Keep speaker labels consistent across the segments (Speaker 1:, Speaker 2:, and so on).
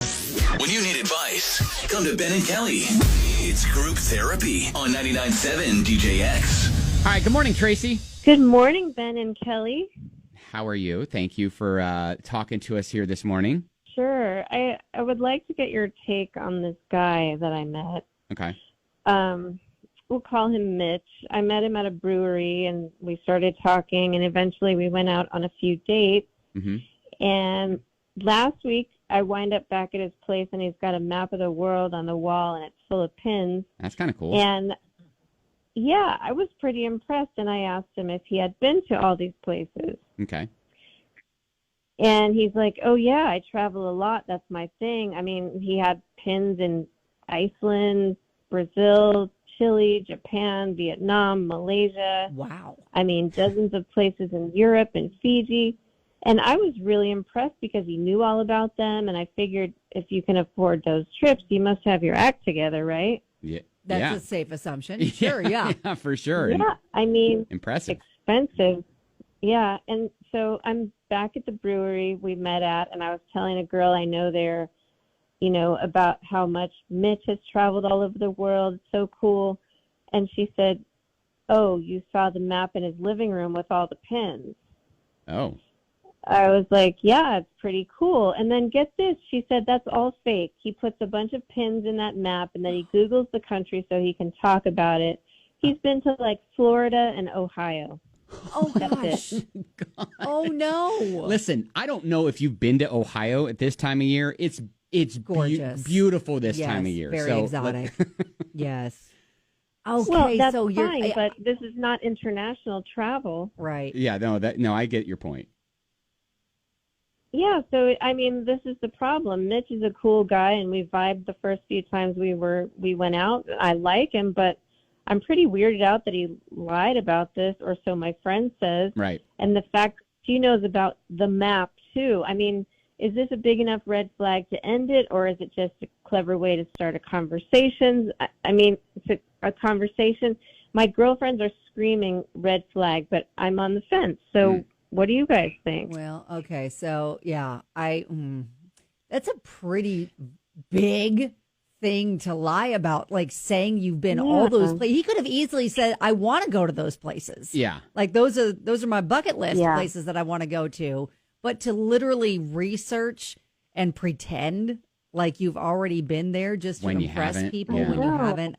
Speaker 1: When you need advice, come to Ben and Kelly. It's group therapy on 99.7 DJX.
Speaker 2: All right, good morning, Tracy.
Speaker 3: Good morning, Ben and Kelly.
Speaker 2: How are you? Thank you for talking to us here this morning.
Speaker 3: Sure. I would like to get your take on this guy that I met.
Speaker 2: Okay.
Speaker 3: We'll call him Mitch. I met him at a brewery, and we started talking, and eventually we went out on a few dates.
Speaker 2: Mm-hmm.
Speaker 3: And last week, I wind up back at his place, and he's got a map of the world on the wall, and it's full of pins.
Speaker 2: That's kind of cool.
Speaker 3: And, yeah, I was pretty impressed, and I asked him if he had been to all these places.
Speaker 2: Okay.
Speaker 3: And he's like, oh, yeah, I travel a lot. That's my thing. I mean, he had pins in Iceland, Brazil, Chile, Japan, Vietnam, Malaysia.
Speaker 4: Wow.
Speaker 3: I mean, dozens of places in Europe and Fiji. And I was really impressed because he knew all about them. And I figured if you can afford those trips, you must have your act together, right?
Speaker 2: Yeah.
Speaker 4: That's a safe assumption. Sure, yeah.
Speaker 2: Yeah, for sure.
Speaker 3: Yeah, I mean,
Speaker 2: impressive.
Speaker 3: Expensive. Yeah. And so I'm back at the brewery we met at, and I was telling a girl I know there, you know, about how much Mitch has traveled all over the world. It's so cool. And she said, oh, you saw the map in his living room with all the pins.
Speaker 2: Oh.
Speaker 3: I was like, yeah, it's pretty cool. And then get this, she said that's all fake. He puts a bunch of pins in that map, and then he Googles the country so he can talk about it. He's been to, like, Florida and Ohio.
Speaker 4: Oh, gosh.
Speaker 2: God.
Speaker 4: Oh, no.
Speaker 2: Listen, I don't know if you've been to Ohio at this time of year. It's
Speaker 4: gorgeous.
Speaker 2: Beautiful this time of year.
Speaker 4: Very exotic. Yes. Okay,
Speaker 3: Well, that's
Speaker 4: so you're
Speaker 3: fine, but this is not international travel.
Speaker 4: right.
Speaker 2: Yeah, no, I get your point.
Speaker 3: Yeah, so, I mean, this is the problem. Mitch is a cool guy, and we vibed the first few times we went out. I like him, but I'm pretty weirded out that he lied about this, or so my friend says.
Speaker 2: Right.
Speaker 3: And the fact she knows about the map, too. I mean, is this a big enough red flag to end it, or is it just a clever way to start a conversation? I mean, it's a conversation. My girlfriends are screaming red flag, but I'm on the fence. So what do you guys think?
Speaker 4: Well, okay, so, yeah, that's a pretty big thing to lie about, like saying you've been all those places. He could have easily said, I want to go to those places.
Speaker 2: Yeah.
Speaker 4: Like those are my bucket list places that I want to go to. But to literally research and pretend like you've already been there just to impress people when you haven't,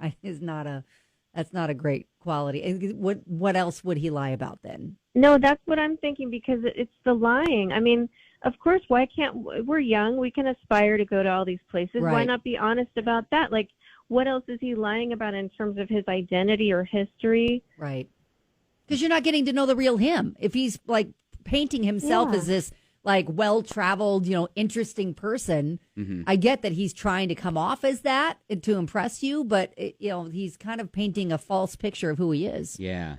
Speaker 4: that's not a great quality. And what else would he lie about then?
Speaker 3: No, that's what I'm thinking, because it's the lying. I mean, of course, we're young. We can aspire to go to all these places.
Speaker 4: Right.
Speaker 3: Why not be honest about that? Like, what else is he lying about in terms of his identity or history?
Speaker 4: Right. Because you're not getting to know the real him. If he's like painting himself as this like well-traveled, interesting person, I get that he's trying to come off as that to impress you, but he's kind of painting a false picture of who he is.
Speaker 2: Yeah.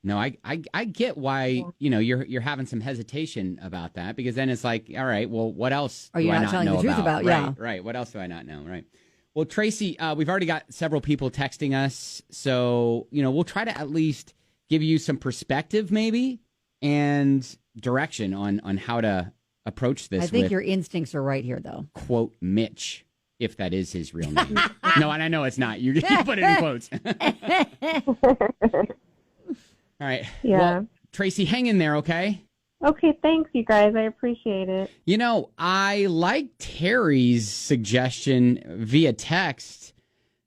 Speaker 2: No, I get why, you're having some hesitation about that, because then it's like, all right, well, what else
Speaker 4: are you not telling the truth about? Yeah.
Speaker 2: Right. What else do I not know? Right. Well, Tracy, we've already got several people texting us, so, we'll try to at least give you some perspective maybe and direction on how to approach this.
Speaker 4: I think your instincts are right here, though.
Speaker 2: Quote, Mitch, if that is his real name. No, and I know it's not. You put it in quotes. All right.
Speaker 3: Yeah.
Speaker 2: Well, Tracy, hang in there, okay?
Speaker 3: Okay, thanks, you guys. I appreciate it.
Speaker 2: I like Terry's suggestion via text.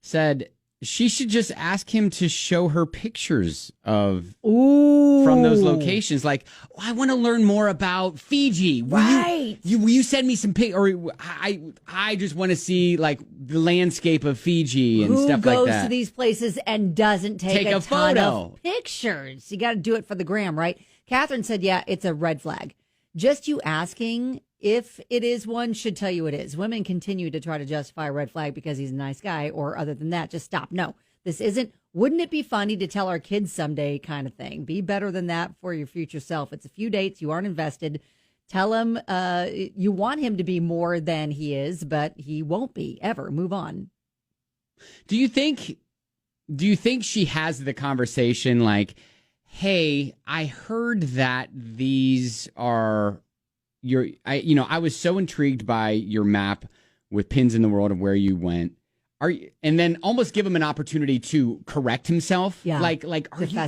Speaker 2: Said she should just ask him to show her pictures from those locations. Like, I want to learn more about Fiji.
Speaker 4: Will
Speaker 2: you send me some pic? Or I just want to see like the landscape of Fiji and stuff like that.
Speaker 4: Who goes to these places and doesn't take a ton
Speaker 2: photo
Speaker 4: of pictures? You got to do it for the gram, right? Catherine said, yeah, it's a red flag. Just you asking if it is one should tell you it is. Women continue to try to justify a red flag because he's a nice guy, or other than that, just stop. No, this isn't. Wouldn't it be funny to tell our kids someday kind of thing? Be better than that for your future self. It's a few dates. You aren't invested. Tell him you want him to be more than he is, but he won't be ever. Move on.
Speaker 2: Do you think she has the conversation like, hey, I heard that these are I was so intrigued by your map with pins in the world of where you went. And then almost give him an opportunity to correct himself.
Speaker 4: Yeah.
Speaker 2: Like,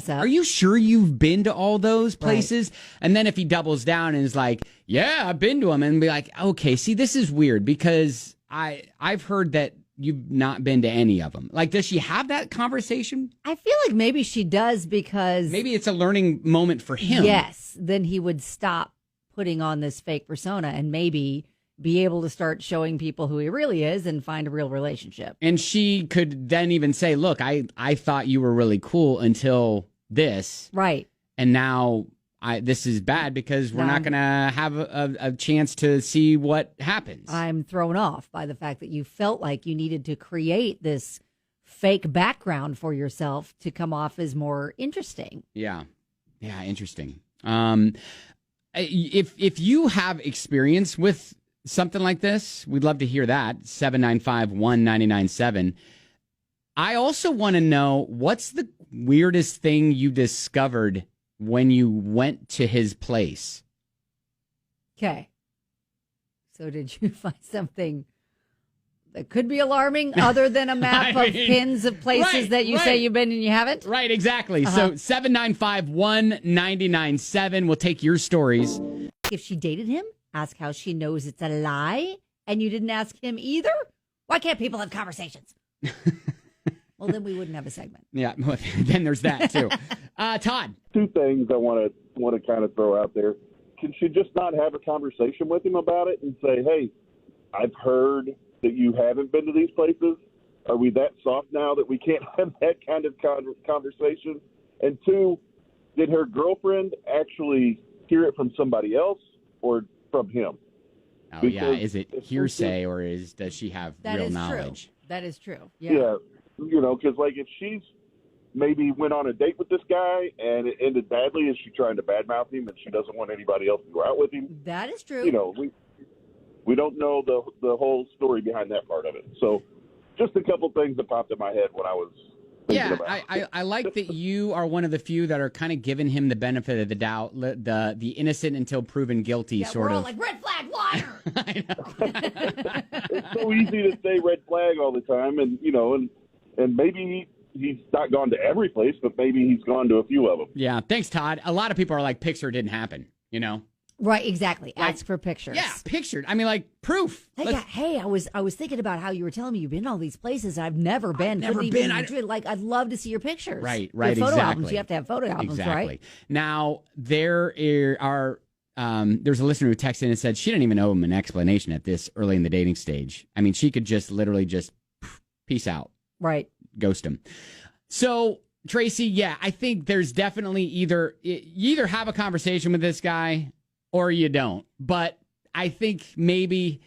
Speaker 4: Are
Speaker 2: you sure you've been to all those places? Right. And then if he doubles down and is like, yeah, I've been to them, and be like, okay, see, this is weird because I've heard that you've not been to any of them. Like, does she have that conversation?
Speaker 4: I feel like maybe she does because
Speaker 2: maybe it's a learning moment for him.
Speaker 4: Yes. Then he would stop putting on this fake persona and maybe be able to start showing people who he really is and find a real relationship.
Speaker 2: And she could then even say, look, I thought you were really cool until this.
Speaker 4: Right.
Speaker 2: And now this is bad because we're not going to have a chance to see what happens.
Speaker 4: I'm thrown off by the fact that you felt like you needed to create this fake background for yourself to come off as more interesting.
Speaker 2: Yeah. Yeah, interesting. If you have experience with something like this, we'd love to hear that. 795-1997. I also want to know, what's the weirdest thing you discovered when you went to his place?
Speaker 4: Okay. So did you find something that could be alarming other than a map of pins of places that you say you've been and you haven't?
Speaker 2: Right, exactly. So 795-1997. We'll take your stories.
Speaker 4: If she dated him, ask how she knows it's a lie, and you didn't ask him either? Why can't people have conversations? Well, then we wouldn't have a segment.
Speaker 2: Yeah, then there's that, too. Todd.
Speaker 5: Two things I want to kind of throw out there. Can she just not have a conversation with him about it and say, hey, I've heard that you haven't been to these places? Are we that soft now that we can't have that kind of conversation? And two, did her girlfriend actually hear it from somebody else or from him?
Speaker 2: Oh, because is it hearsay or does she have real knowledge?
Speaker 4: True. That is true.
Speaker 5: Yeah. Because like if she's maybe went on a date with this guy and it ended badly, is she trying to badmouth him and she doesn't want anybody else to go out with him?
Speaker 4: That is true.
Speaker 5: We don't know the whole story behind that part of it. So just a couple things that popped in my head when I was thinking about it.
Speaker 2: I like that you are one of the few that are kind of giving him the benefit of the doubt, the innocent until proven guilty sort
Speaker 4: we're
Speaker 2: of.
Speaker 4: all like, red flag, liar!
Speaker 2: I know.
Speaker 5: It's so easy to say red flag all the time, and maybe he's not gone to every place, but maybe he's gone to a few of them.
Speaker 2: Yeah, thanks, Todd. A lot of people are like, picture didn't happen,
Speaker 4: Right, exactly. Ask for pictures.
Speaker 2: Yeah, pictured. I mean, like, proof.
Speaker 4: Hey, I was thinking about how you were telling me you've been to all these places. I've never been.
Speaker 2: I've never been.
Speaker 4: I'd love to see your pictures.
Speaker 2: Right,
Speaker 4: Photo
Speaker 2: exactly.
Speaker 4: albums. You have to have photo albums, right?
Speaker 2: Now, there's a listener who texted in and said she didn't even owe him an explanation at this early in the dating stage. I mean, she could just literally just peace out.
Speaker 4: Right.
Speaker 2: Ghost him. So, Tracy, I think there's definitely you either have a conversation with this guy or you don't. But I think maybe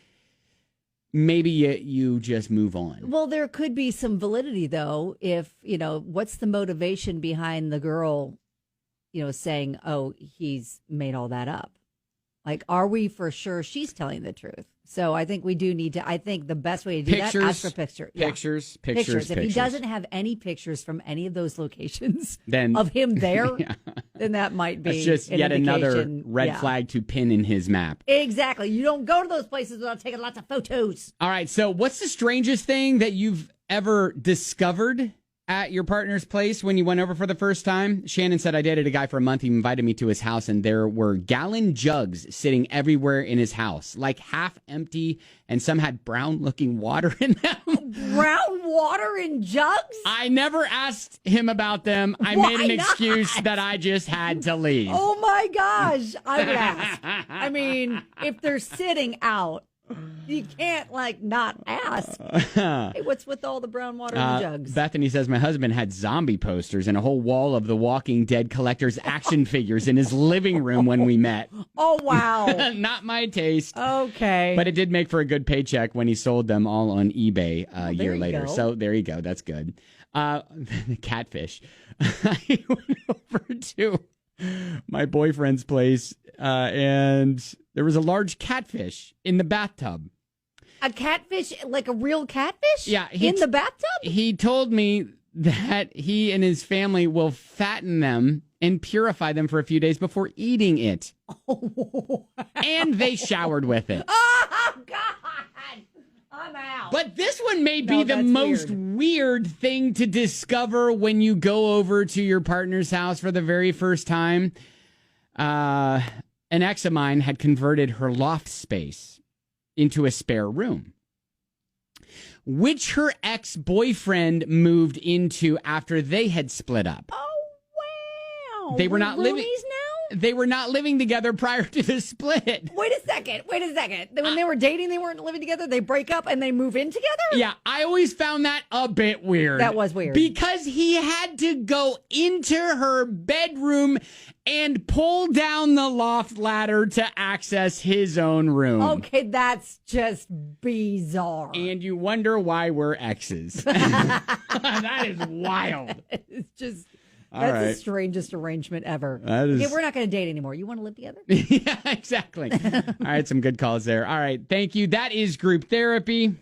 Speaker 2: you just move on.
Speaker 4: Well, there could be some validity, though, if, what's the motivation behind the girl, saying, oh, he's made all that up? Like, are we for sure she's telling the truth? So I think we do need to, I think the best way to do that, ask for pictures.
Speaker 2: Pictures.
Speaker 4: If he doesn't have any pictures from any of those locations of him there, then that might be
Speaker 2: just yet another red flag to pin in his map.
Speaker 4: Exactly. You don't go to those places without taking lots of photos.
Speaker 2: All right. So what's the strangest thing that you've ever discovered at your partner's place when you went over for the first time? Shannon said, I dated a guy for a month. He invited me to his house, and there were gallon jugs sitting everywhere in his house, like half empty, and some had brown-looking water in them.
Speaker 4: Brown water in jugs?
Speaker 2: I never asked him about them. I made an excuse that I just had to leave.
Speaker 4: Oh, my gosh. I would ask. I mean, if they're sitting out, you can't, not ask. Hey, what's with all the brown water in the jugs?
Speaker 2: Bethany says, my husband had zombie posters and a whole wall of the Walking Dead collector's action figures in his living room when we met.
Speaker 4: Oh, wow.
Speaker 2: Not my taste.
Speaker 4: Okay.
Speaker 2: But it did make for a good paycheck when he sold them all on eBay a year later.
Speaker 4: Go.
Speaker 2: So there you go. That's good. The catfish. I went over to my boyfriend's place and there was a large catfish in the bathtub.
Speaker 4: A catfish, like a real catfish?
Speaker 2: Yeah.
Speaker 4: In the bathtub?
Speaker 2: He told me that he and his family will fatten them and purify them for a few days before eating it. Oh, wow. And they showered with it.
Speaker 4: Oh, God. I'm out.
Speaker 2: But this one may be the
Speaker 4: that's
Speaker 2: most weird thing to discover when you go over to your partner's house for the very first time. An ex of mine had converted her loft space into a spare room, which her ex-boyfriend moved into after they had split up.
Speaker 4: Oh, wow.
Speaker 2: They were not living.
Speaker 4: Roomies now?
Speaker 2: They were not living together prior to the split.
Speaker 4: Wait a second. When they were dating, they weren't living together. They break up and they move in together?
Speaker 2: Yeah, I always found that a bit weird.
Speaker 4: That was weird.
Speaker 2: Because he had to go into her bedroom and pull down the loft ladder to access his own room.
Speaker 4: Okay, that's just bizarre.
Speaker 2: And you wonder why we're exes. That is wild.
Speaker 4: It's just...
Speaker 2: All
Speaker 4: That's
Speaker 2: right.
Speaker 4: the strangest arrangement ever.
Speaker 2: That is...
Speaker 4: Okay, we're not going to date anymore. You want to live together?
Speaker 2: Yeah, exactly. All right, some good calls there. All right, thank you. That is group therapy.